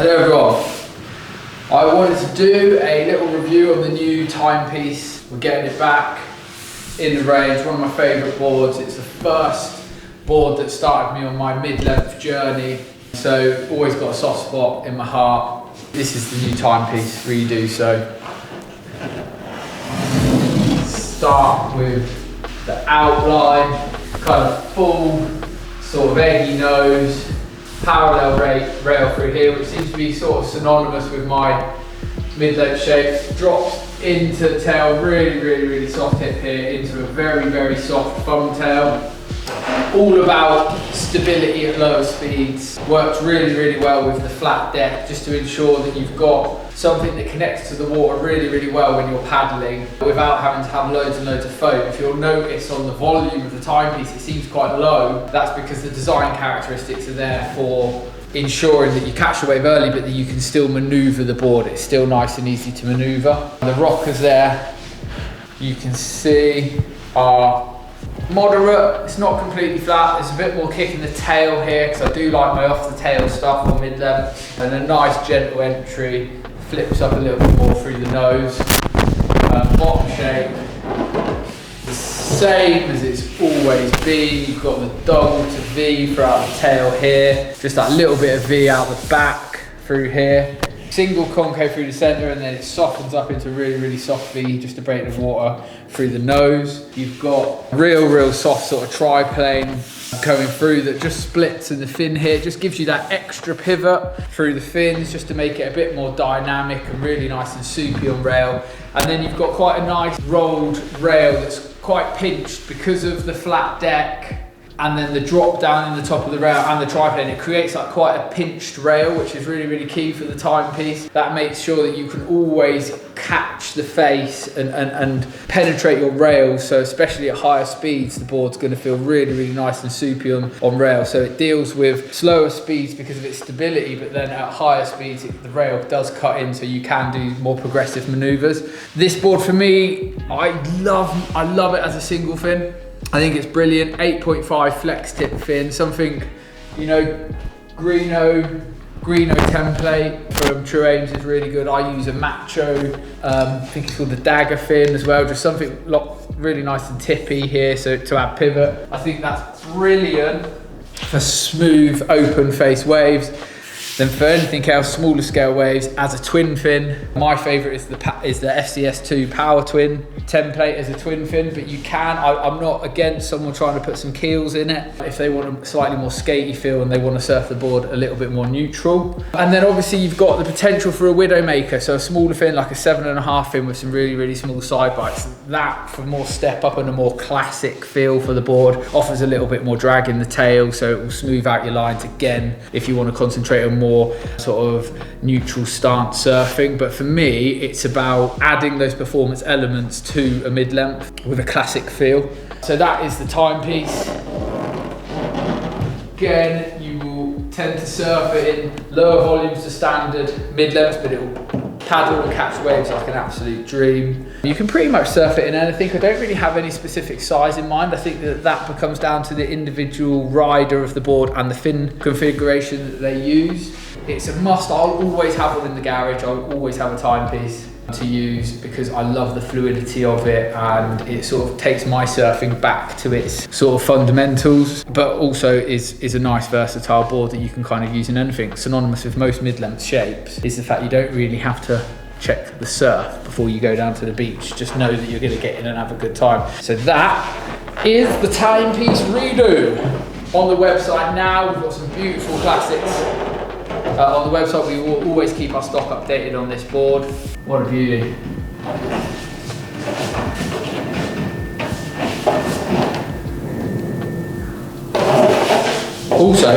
Hello everyone. I wanted to do a little review on the new timepiece. We're getting it back in the range, one of my favourite boards. It's the first board that started me on my mid-length journey, so always got a soft spot in my heart. This is the new timepiece redo, so start with the outline, kind of full sort of eggy nose, parallel rail through here, which seems to be sort of synonymous with my mid-length shape. Drops into the tail, really soft hip here, into a very soft thumb tail. All about stability at lower speeds. Works really well with the flat deck, just to ensure that you've got something that connects to the water really well when you're paddling, without having to have loads and loads of foam. If you'll notice on the volume of the timepiece, it seems quite low. That's because the design characteristics are there for ensuring that you catch the wave early, but that you can still maneuver the board. It's still nice and easy to maneuver. The rockers there, you can see, are moderate. It's not completely flat. There's a bit more kick in the tail here, because I do like my off the tail stuff on mid-length. And a nice gentle entry, flips up a little bit more through the nose. Bottom shape, the same as it's always been. You've got the double to V throughout the tail here. Just that little bit of V out the back through here. Single concave through the center, and then it softens up into really soft V just to break the water through the nose. You've got real soft sort of triplane coming through that just splits in the fin here. It just gives you that extra pivot through the fins just to make it a bit more dynamic and really nice and soupy on rail. And then you've got quite a nice rolled rail that's quite pinched because of the flat deck, and then the drop down in the top of the rail and the triplane. It creates like quite a pinched rail, which is really key for the timepiece. That makes sure that you can always catch the face and penetrate your rails. So especially at higher speeds, the board's going to feel really nice and soupy on rail. So it deals with slower speeds because of its stability, but then at higher speeds, the rail does cut in, so you can do more progressive maneuvers. This board for me, I love it as a single fin. I think it's brilliant. 8.5 flex tip fin, something, you know, Greeno template from True Aims is really good. I use a Macho, I think it's called the Dagger fin as well, just something really nice and tippy here, so to add pivot. I think that's brilliant for smooth open face waves. Then for anything else, smaller scale waves, as a twin fin. My favourite is the FCS2 Power Twin template as a twin fin, but you can, I'm not against someone trying to put some keels in it if they want a slightly more skatey feel and they want to surf the board a little bit more neutral. And then obviously you've got the potential for a Widowmaker, so a smaller fin like a 7.5 fin with some really small side bites. That for more step up and a more classic feel for the board, offers a little bit more drag in the tail, so it will smooth out your lines again if you want to concentrate on more sort of neutral stance surfing. But for me, it's about adding those performance elements to a mid-length with a classic feel. So that is the timepiece. Again, you will tend to surf it in lower volumes to standard mid-lengths, but it will paddle and catch waves like an absolute dream. You can pretty much surf it in anything. I don't really have any specific size in mind. I think that comes down to the individual rider of the board and the fin configuration that they use. It's a must. I'll always have one in the garage. I'll always have a timepiece to use because I love the fluidity of it, and it sort of takes my surfing back to its sort of fundamentals, but also is a nice versatile board that you can kind of use in anything. Synonymous with most mid-length shapes is the fact you don't really have to check the surf before you go down to the beach. Just know that you're going to get in and have a good time. So that is the timepiece redo. On the website now, we've got some beautiful classics. On the website, we will always keep our stock updated on this board. What a beauty. Also,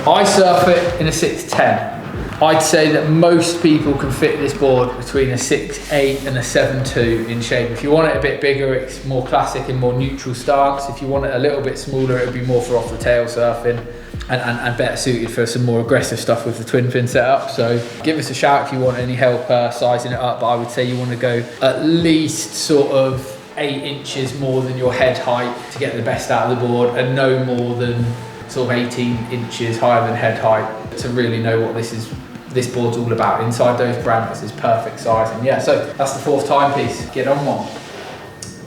I surf it in a 6'10". I'd say that most people can fit this board between a 6'8" and a 7'2" in shape. If you want it a bit bigger, it's more classic and more neutral stance. If you want it a little bit smaller, it would be more for off the tail surfing. And better suited for some more aggressive stuff with the twin fin setup. So give us a shout if you want any help sizing it up, but I would say you want to go at least sort of 8 inches more than your head height to get the best out of the board, and no more than sort of 18 inches higher than head height to really know what this board's all about. Inside those parameters is perfect size. And yeah, so that's the Fourth Timepiece. Get on one.